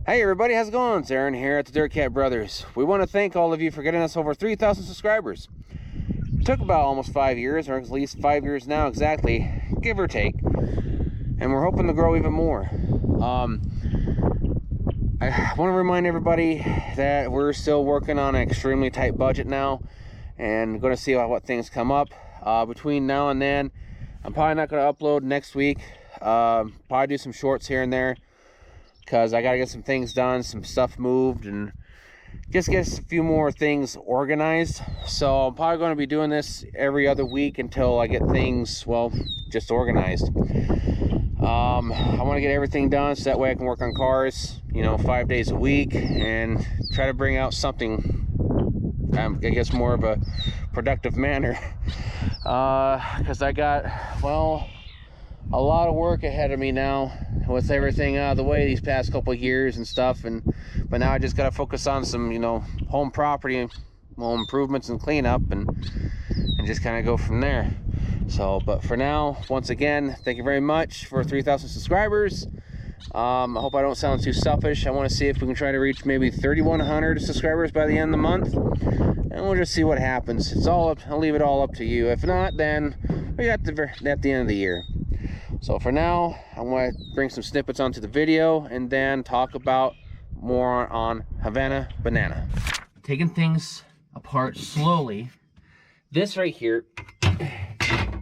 Hey everybody, how's it going? It's Aaron here at the Dirt Cat Brothers. We want to thank all of you for getting us over 3,000 subscribers. It took about almost 5 years, or at least 5 years now exactly, give or take. And we're hoping to grow even more. I want to remind everybody that we're still working on an extremely tight budget now, and going to see what things come up. Between now and then, I'm probably not going to upload next week. Probably do some shorts here and there, because I got to get some things done, some stuff moved, and just get a few more things organized. So I'm probably going to be doing this every other week until I get things, well, just organized. I want to get everything done so that way I can work on cars, 5 days a week, and try to bring out something, I guess, more of a productive manner. Because I got, well, a lot of work ahead of me now with everything out of the way these past couple of years and stuff, but now I just got to focus on some home property, home improvements and cleanup, and just kind of go from there. So, but for now, once again, thank you very much for 3,000 subscribers. I hope I don't sound too selfish. I want to see if we can try to reach maybe 3,100 subscribers by the end of the month, and we'll just see what happens. It's all up. I'll leave it all up to you. If not, then we got at the end of the year. So for now, I want to bring some snippets onto the video and then talk about more on Havana Banana. Taking things apart slowly. This right here,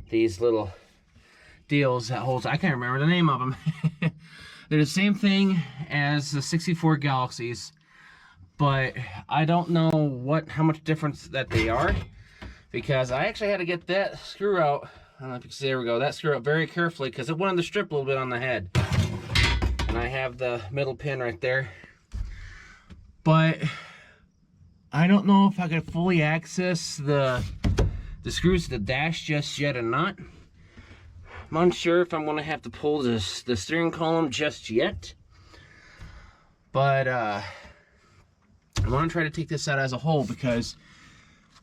these little deals that holds, I can't remember the name of them. They're the same thing as the 64 Galaxies, but I don't know how much difference that they are, because I actually had to get that screw out. I don't know if you can see, there we go, that screw out very carefully, because it wanted to strip a little bit on the head. And I have the middle pin right there. But I don't know if I could fully access the screws to the dash just yet or not. I'm unsure if I'm going to have to pull the steering column just yet. But I want to try to take this out as a whole, because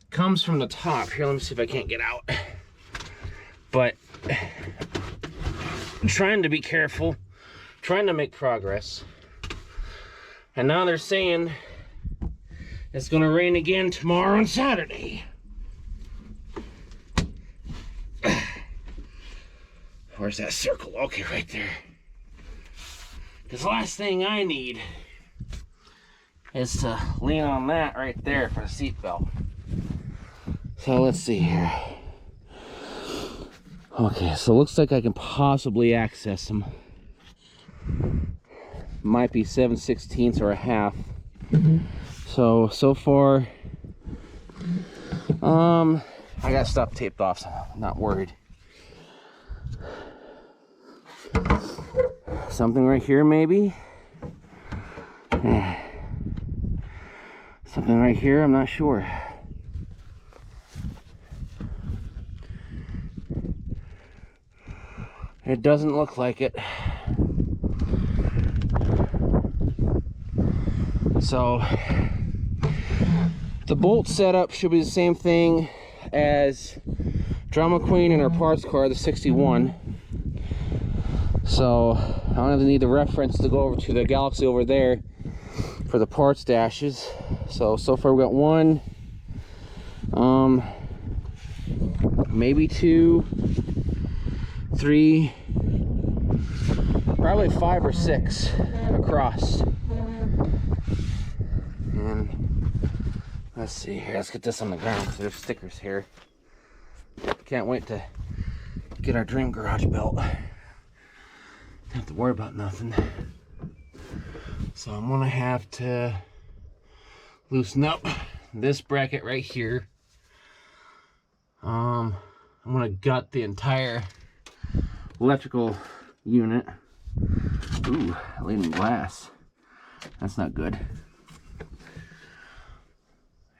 it comes from the top. Here, let me see if I can't get out. But I'm trying to be careful, trying to make progress. And now they're saying it's going to rain again tomorrow and Saturday. Where's that circle? Okay, right there. Because the last thing I need is to lean on that right there for the seat belt. So let's see here. Okay, so it looks like I can possibly access them. Might be 7/16 or a half. So far, I got stuff taped off, so I'm not worried. Something right here, maybe. Something right here, I'm not sure. It doesn't look like it. So the bolt setup should be the same thing as Drama Queen in our parts car, the 61. So I don't even need the reference to go over to the Galaxy over there for the parts dashes. So far we got one, maybe two, three, probably 5 or 6 across. And let's see here, let's get this on the ground because there's stickers here. Can't wait to get our dream garage built. Don't have to worry about nothing. So I'm gonna have to loosen up this bracket right here. I'm gonna gut the entire electrical unit. Ooh, laid in glass. That's not good.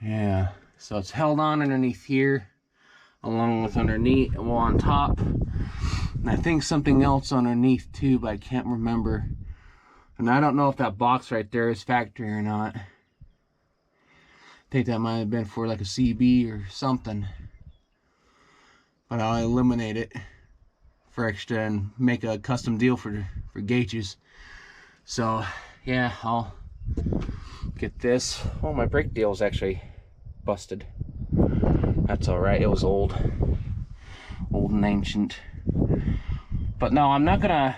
Yeah, so it's held on underneath here, along with underneath, well, on top. And I think something else underneath too, but I can't remember. And I don't know if that box right there is factory or not. I think that might have been for like a CB or something. But I'll eliminate it for extra and make a custom deal for gauges. So yeah, I'll get this. Oh, my brake deal is actually busted. That's all right. It was old and ancient. But no, I'm not gonna.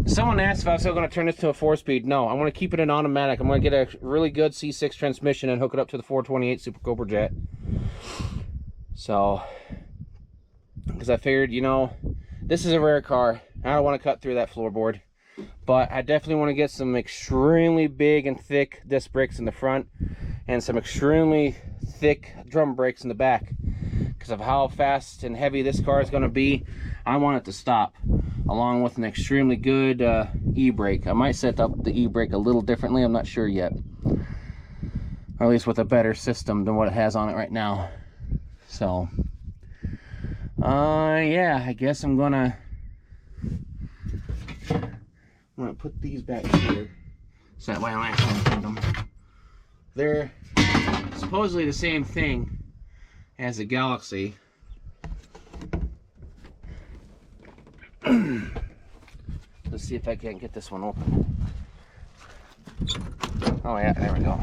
Someone asked if I was still gonna turn this to a 4-speed. No, I'm gonna keep it in automatic. I'm gonna get a really good C6 transmission and hook it up to the 428 Super Cobra jet. So, because I figured, you know, this is a rare car. I don't want to cut through that floorboard. But I definitely want to get some extremely big and thick disc brakes in the front and some extremely thick drum brakes in the back. Because of how fast and heavy this car is going to be, I want it to stop. Along with an extremely good e-brake. I might set up the e-brake a little differently. I'm not sure yet. Or at least with a better system than what it has on it right now. So, yeah, I guess I'm gonna put these back here so that way I don't actually find them. They're supposedly the same thing as the Galaxy. Let's see if I can get this one open. Oh yeah, there we go.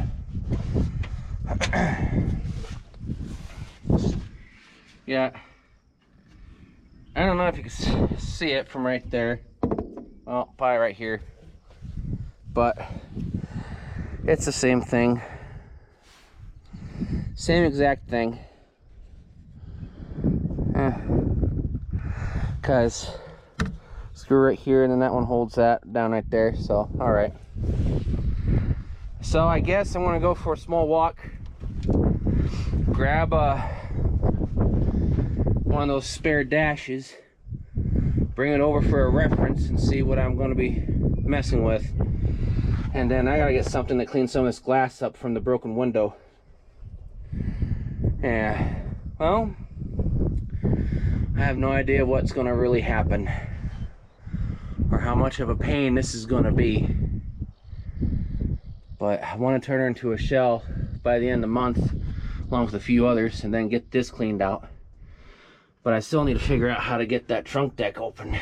Yeah, I don't know if you can see it from right there. Well, probably right here. But it's the same thing. Same exact thing. Because screw right here, and then that one holds that down right there. So, alright. So I guess I'm going to go for a small walk. Grab one of those spare dashes. Bring it over for a reference and see what I'm going to be messing with. And then I got to get something to clean some of this glass up from the broken window. Yeah. Well, I have no idea what's going to really happen. Or how much of a pain this is going to be. But I want to turn her into a shell by the end of the month, along with a few others, and then get this cleaned out. But I still need to figure out how to get that trunk deck open,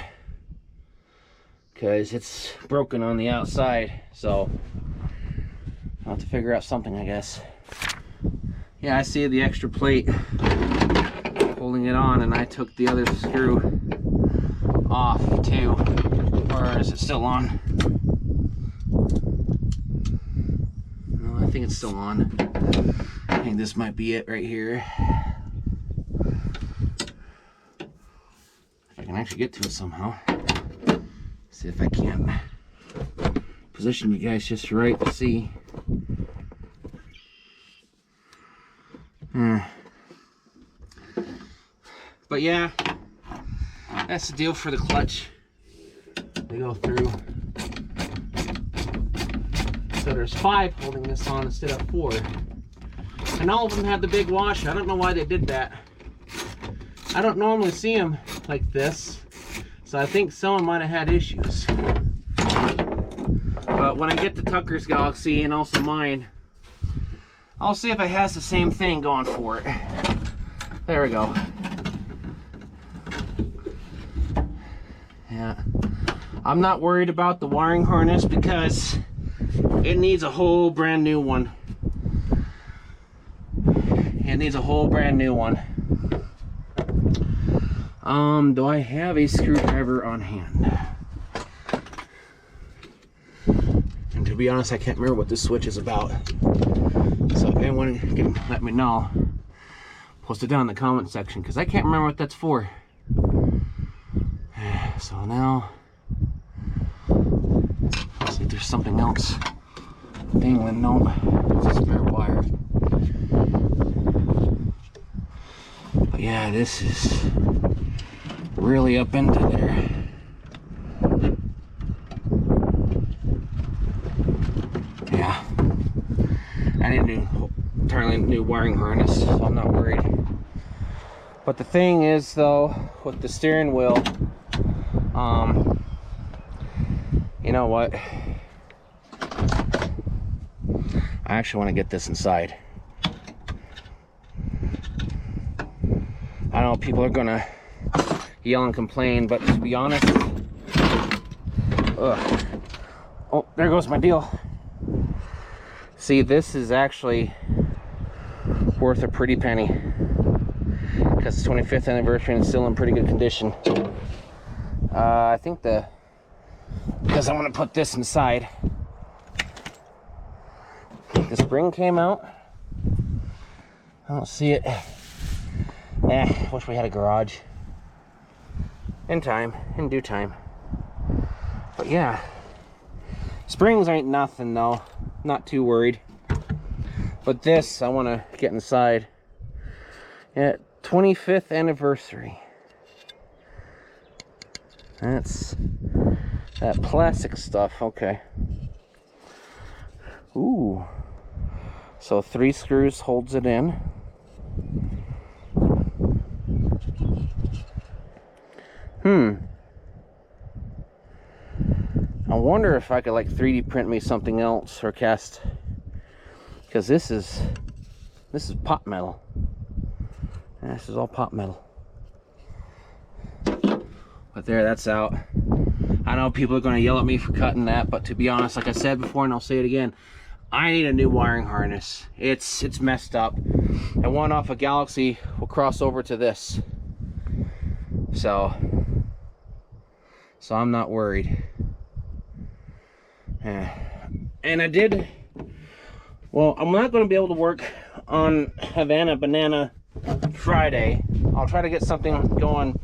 because it's broken on the outside. So I'll have to figure out something, I guess. Yeah, I see the extra plate holding it on, and I took the other screw off too. Or is it still on? No, I think it's still on. I think this might be it right here. If I can actually get to it somehow. See if I can position you guys just right to see. But yeah, that's the deal for the clutch. They go through. So there's 5 holding this on instead of 4. And all of them have the big washer. I don't know why they did that. I don't normally see them like this, so I think someone might have had issues. But when I get to Tucker's Galaxy and also mine, I'll see if it has the same thing going for it. There we go. Yeah, I'm not worried about the wiring harness because it needs a whole brand new one. It needs a whole brand new one. Do I have a screwdriver on hand? And to be honest, I can't remember what this switch is about. So if anyone can let me know, post it down in the comment section, because I can't remember what that's for. So now, let's see if there's something else dangling. No, it's a spare wire. But yeah, this is really up into there. Yeah, I need a entirely new wiring harness, so I'm not worried. But the thing is, though, with the steering wheel, you know what? I actually want to get this inside. I know people are gonna yell and complain, but to be honest, Oh, there goes my deal. See, this is actually worth a pretty penny because it's 25th anniversary and it's still in pretty good condition. I think because I'm going to put this inside. The spring came out. I don't see it. Wish we had a garage. In due time. But yeah, springs ain't nothing though. Not too worried. But this, I want to get inside. Yeah, 25th anniversary. That's that plastic stuff. Okay. Ooh. So 3 screws holds it in. I wonder if I could like 3D print me something else or cast, because this is pot metal. This is all pot metal. But there, that's out. I know people are going to yell at me for cutting that, but to be honest, like I said before and I'll say it again, I need a new wiring harness. It's messed up. The one off of Galaxy will cross over to this. So I'm not worried. And I did, well, I'm not going to be able to work on Havana Banana Friday. I'll try to get something going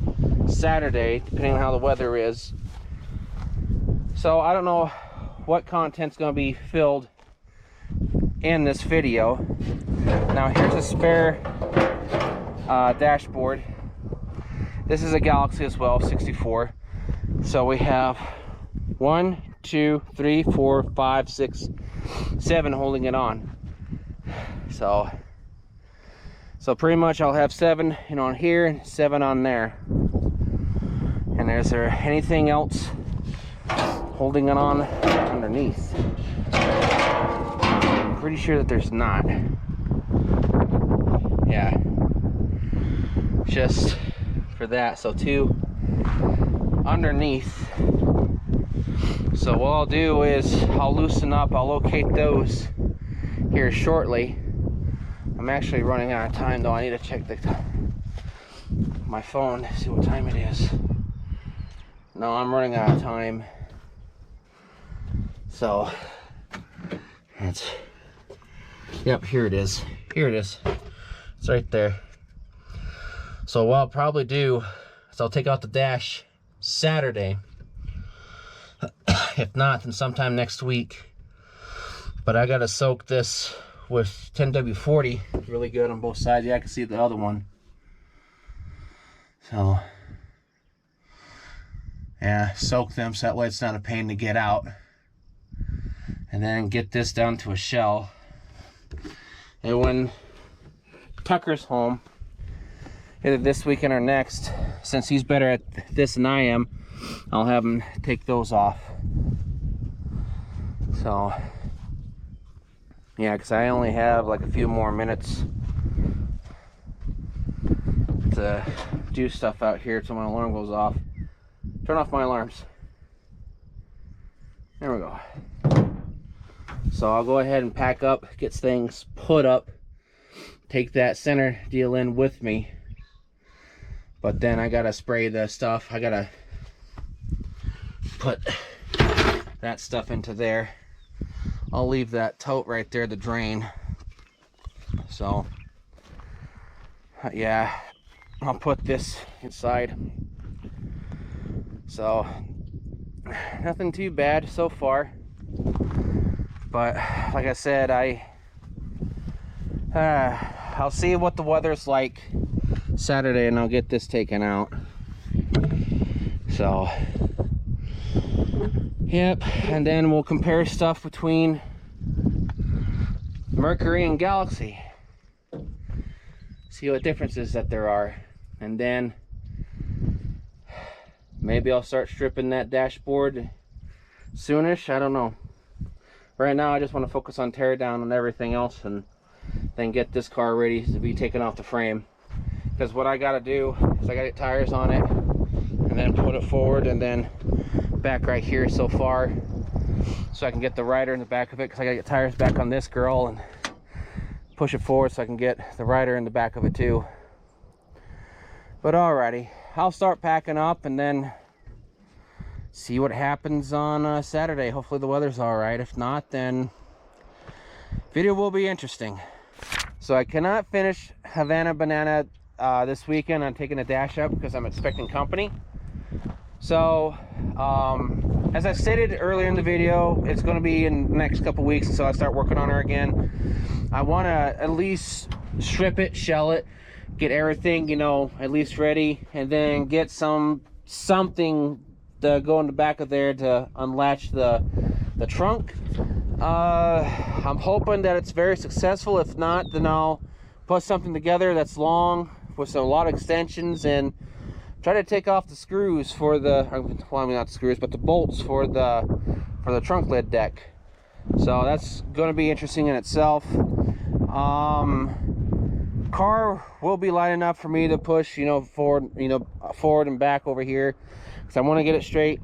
Saturday, depending on how the weather is. So I don't know what content's going to be filled in this video. Now here's a spare dashboard. This is a Galaxy as well, 64. So we have 1, 2, 3, 4, 5, 6, 7 holding it on. So pretty much I'll have 7 on here and 7 on there. And is there anything else holding it on underneath? I'm pretty sure that there's not. Yeah, just for that. So 2 underneath. So what I'll do is I'll loosen up, I'll locate those here shortly. I'm actually running out of time though. I need to check my phone to see what time it is. No, I'm running out of time. So yep, here it is. Here it is. It's right there. So what I'll probably do is I'll take out the dash Saturday. If not, then sometime next week. But I gotta soak this with 10W40 really good on both sides. Yeah, I can see the other one. So yeah, soak them so that way it's not a pain to get out. And then get this down to a shell. And when Tucker's home, either this weekend or next, since he's better at this than I am, I'll have him take those off. So yeah, because I only have like a few more minutes to do stuff out here till my alarm goes off. Turn off my alarms. There we go. So I'll go ahead and pack up, get things put up, take that center deal in with me. But then I gotta spray the stuff. I gotta put that stuff into there. I'll leave that tote right there, the drain. So yeah, I'll put this inside. So nothing too bad so far. But like I said, I'll see what the weather's like Saturday and I'll get this taken out. So yep, and then we'll compare stuff between Mercury and Galaxy. See what differences that there are. And then maybe I'll start stripping that dashboard soonish. I don't know. Right now I just want to focus on tear down and everything else and then get this car ready to be taken off the frame. Because what I got to do is I got to get tires on it and then put it forward and then back right here so far. so I can get the rider in the back of it, because I gotta get tires back on this girl and push it forward so I can get the rider in the back of it too. But alrighty, I'll start packing up and then see what happens on Saturday. Hopefully the weather's all right. If not, then video will be interesting. So I cannot finish Havana Banana this weekend. I'm taking the dash up because I'm expecting company. So as I stated earlier in the video, it's going to be in the next couple weeks until I start working on her again. I want to at least strip it, shell it, get everything, you know, at least ready, and then get something to go in the back of there to unlatch the trunk. I'm hoping that it's very successful. If not, then I'll put something together that's long with a lot of extensions and try to take off the screws for the, well, I mean not the screws, but the bolts for the trunk lid deck. So that's going to be interesting in itself. Car will be light enough for me to push, you know, forward and back over here, because I want to get it straight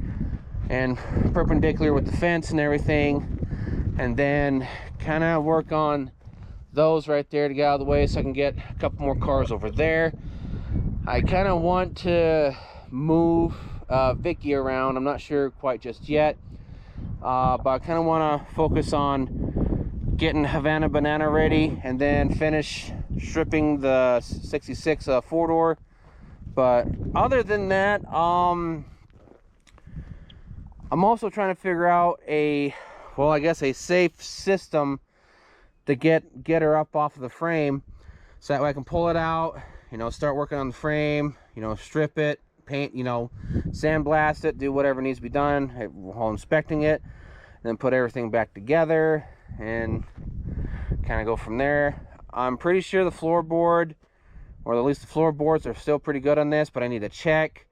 and perpendicular with the fence and everything, and then kind of work on those right there to get out of the way so I can get a couple more cars over there. I kind of want to move Vicky around. I'm not sure quite just yet, but I kind of want to focus on getting Havana Banana ready and then finish stripping the 66 four-door. But other than that, I'm also trying to figure out a safe system to get her up off of the frame, so that way I can pull it out, you know, start working on the frame, you know, strip it, paint, you know, sandblast it, do whatever needs to be done while inspecting it, then put everything back together and kind of go from there. I'm pretty sure the floorboard, or at least the floorboards, are still pretty good on this, but I need to check.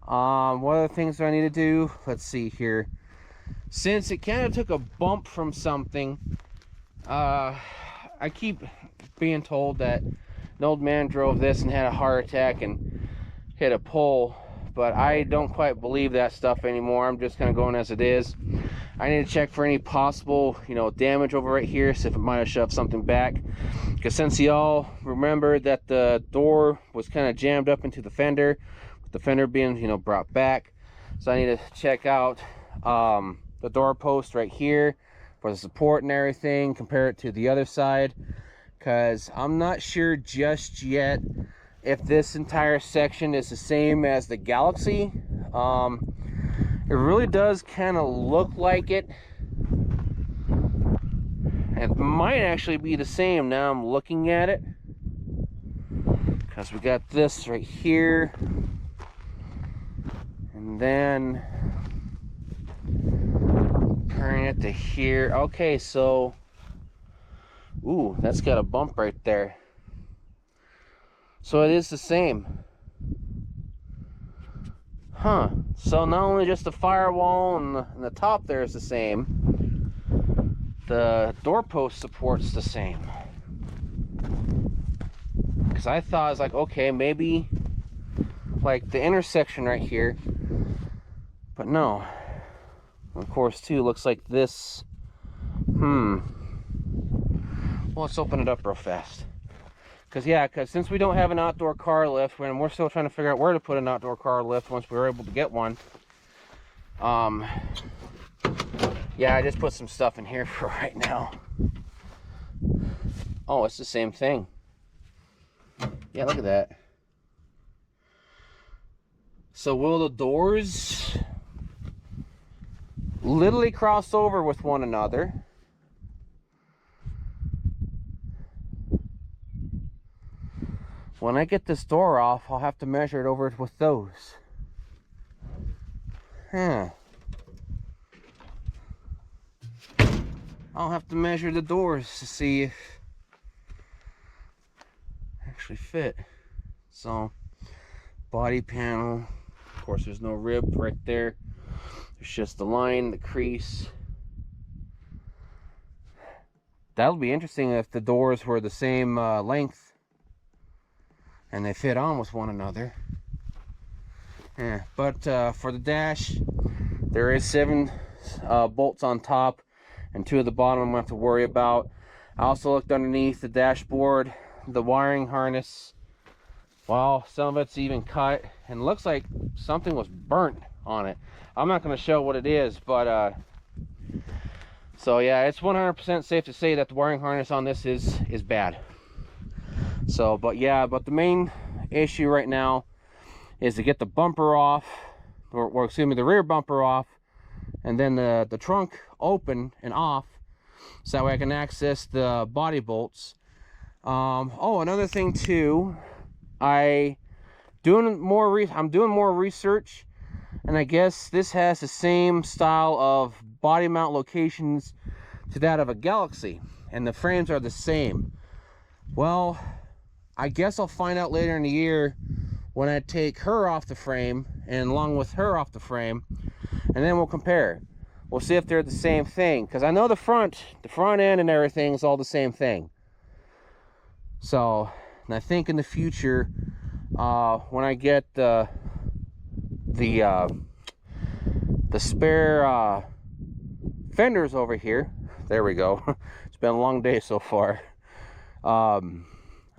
What other things do I need to do? Let's see here. Since it kind of took a bump from something, I keep being told that an old man drove this and had a heart attack and hit a pole, but I don't quite believe that stuff anymore. I'm just kind of going as it is. I need to check for any possible, you know, damage over right here, see if it might have shoved something back, because since y'all remember that the door was kind of jammed up into the fender, with the fender being, you know, brought back, so I need to check out the door post right here for the support and everything, compare it to the other side, because I'm not sure just yet if this entire section is the same as the Galaxy. It really does kind of look like it. It might actually be the same now I'm looking at it, because we got this right here, and then turning it to here. Okay, so ooh, that's got a bump right there, so it is the same. Huh. So not only just the firewall and the top there is the same, the doorpost support's the same. Because I thought, I was like, okay, maybe like the intersection right here, but no. Of course, too, looks like this. Well, let's open it up real fast. Because since we don't have an outdoor car lift, and we're still trying to figure out where to put an outdoor car lift once we're able to get one. Yeah, I just put some stuff in here for right now. Oh, it's the same thing. Yeah, look at that. So will the doors literally cross over with one another? When I get this door off, I'll have to measure it over with those. Huh. I'll have to measure the doors to see if they actually fit. So, body panel. Of course, there's no rib right there. There's just the line, the crease. That'll be interesting if the doors were the same length and they fit on with one another. Yeah, but for the dash, there is bolts on top and 2 at the bottom I'm going to have to worry about. I also looked underneath the dashboard, the wiring harness. Well, some of it's even cut and looks like something was burnt on it. I'm not going to show what it is, but so yeah, it's 100% safe to say that the wiring harness on this is bad. So, but yeah, but the main issue right now is to get the bumper off, or excuse me, the rear bumper off, and then the trunk open and off, so that way I can access the body bolts. Oh, another thing too, I'm doing more research, and I guess this has the same style of body mount locations to that of a Galaxy, and the frames are the same. Well, I guess I'll find out later in the year when I take her off the frame, and along with her off the frame, and then we'll compare. We'll see if they're the same thing, because I know the front end and everything is all the same thing. So, and I think in the future, when I get the spare fenders over here, there we go. It's been a long day so far.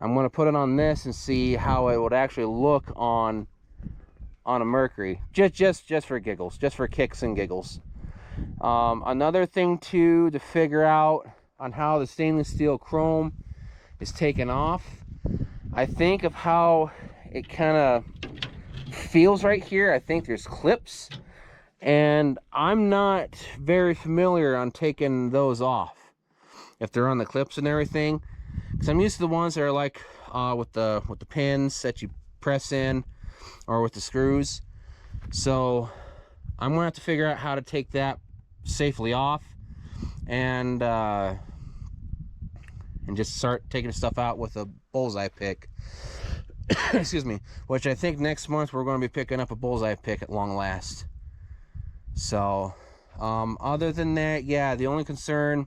I'm going to put it on this and see how it would actually look on a Mercury, just for giggles, just for kicks and giggles. Another thing too to figure out on how the stainless steel chrome is taken off. I think of how it kind of feels right here. I think there's clips, and I'm not very familiar on taking those off if they're on the clips and everything, because I'm used to the ones that are like with the pins that you press in, or with the screws. So I'm gonna have to figure out how to take that safely off, and just start taking stuff out with a bullseye pick. Excuse me, which I think next month we're going to be picking up a bullseye pick at long last. So other than that, yeah, the only concern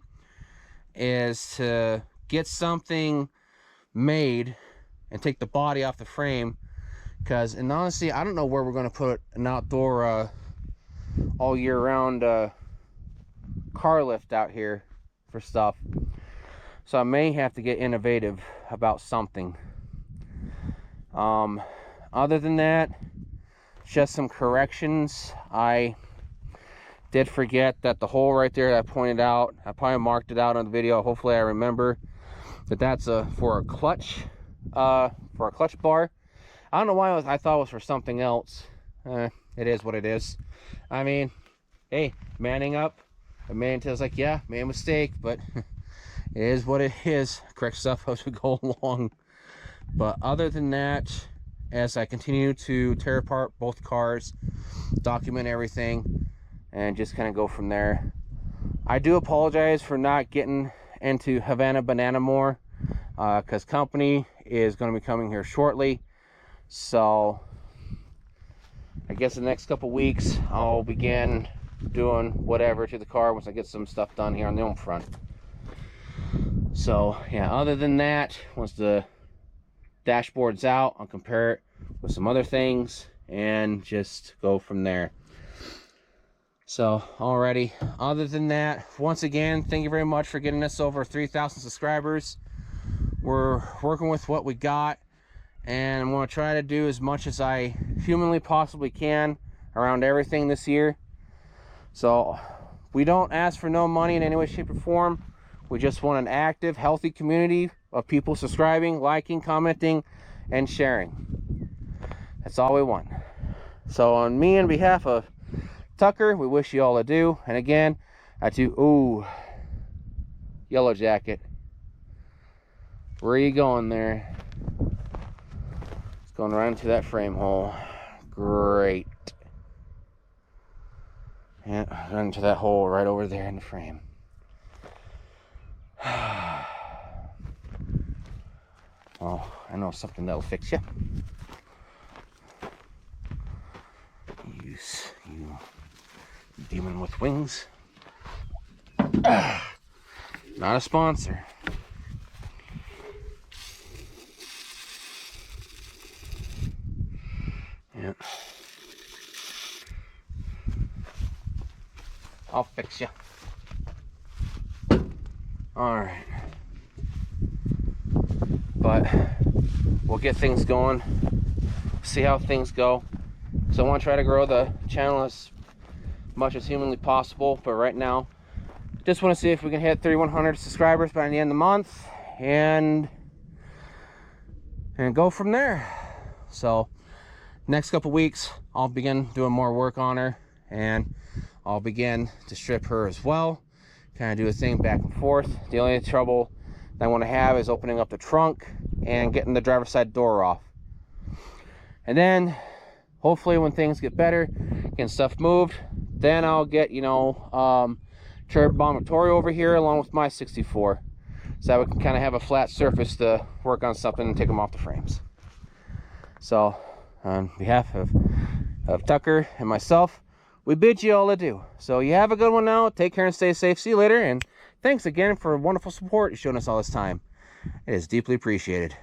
is to get something made and take the body off the frame, because, and honestly, I don't know where we're going to put an outdoor all year round car lift out here for stuff. So I may have to get innovative about something. Other than that, just some corrections. I did forget that the hole right there that I pointed out, I probably marked it out on the video, hopefully I remember, that that's for a clutch bar. I don't know why I thought it was for something else. It is what it is. I mean, hey, manning up. The man tells like, yeah, made a mistake, but it is what it is. Correct stuff as we go along. But other than that, as I continue to tear apart both cars, document everything, and just kind of go from there. I do apologize for not getting into Havana Banana more, because company is going to be coming here shortly. So I guess the next couple weeks I'll begin doing whatever to the car once I get some stuff done here on the home front. So yeah, other than that, once the dashboard's out, I'll compare it with some other things and just go from there. So alrighty, other than that, once again, thank you very much for getting us over 3,000 subscribers. We're working with what we got, and I'm going to try to do as much as I humanly possibly can around everything this year. So we don't ask for no money in any way, shape, or form. We just want an active, healthy community of people subscribing, liking, commenting, and sharing. That's all we want. So on me, on behalf of Tucker, we wish you all adieu. And again, ooh, Yellow Jacket. Where are you going there? It's going right into that frame hole. Great. Yeah, right into that hole right over there in the frame. Oh, I know something that'll fix you. You demon with wings. Not a sponsor. Yeah. I'll fix you. All right. But we'll get things going, see how things go. So I want to try to grow the channel as much as humanly possible, but right now just want to see if we can hit 3,100 subscribers by the end of the month and go from there. So next couple weeks I'll begin doing more work on her, and I'll begin to strip her as well, kind of do a thing back and forth. The only trouble that I want to have is opening up the trunk and getting the driver's side door off. And then hopefully when things get better, getting stuff moved, then I'll get, you know, Turbo Monterey over here along with my 64, so that we can kind of have a flat surface to work on something and take them off the frames. So on behalf of Tucker and myself, we bid you all adieu. So you have a good one now. Take care and stay safe. See you later. And thanks again for wonderful support you've shown us all this time. It is deeply appreciated.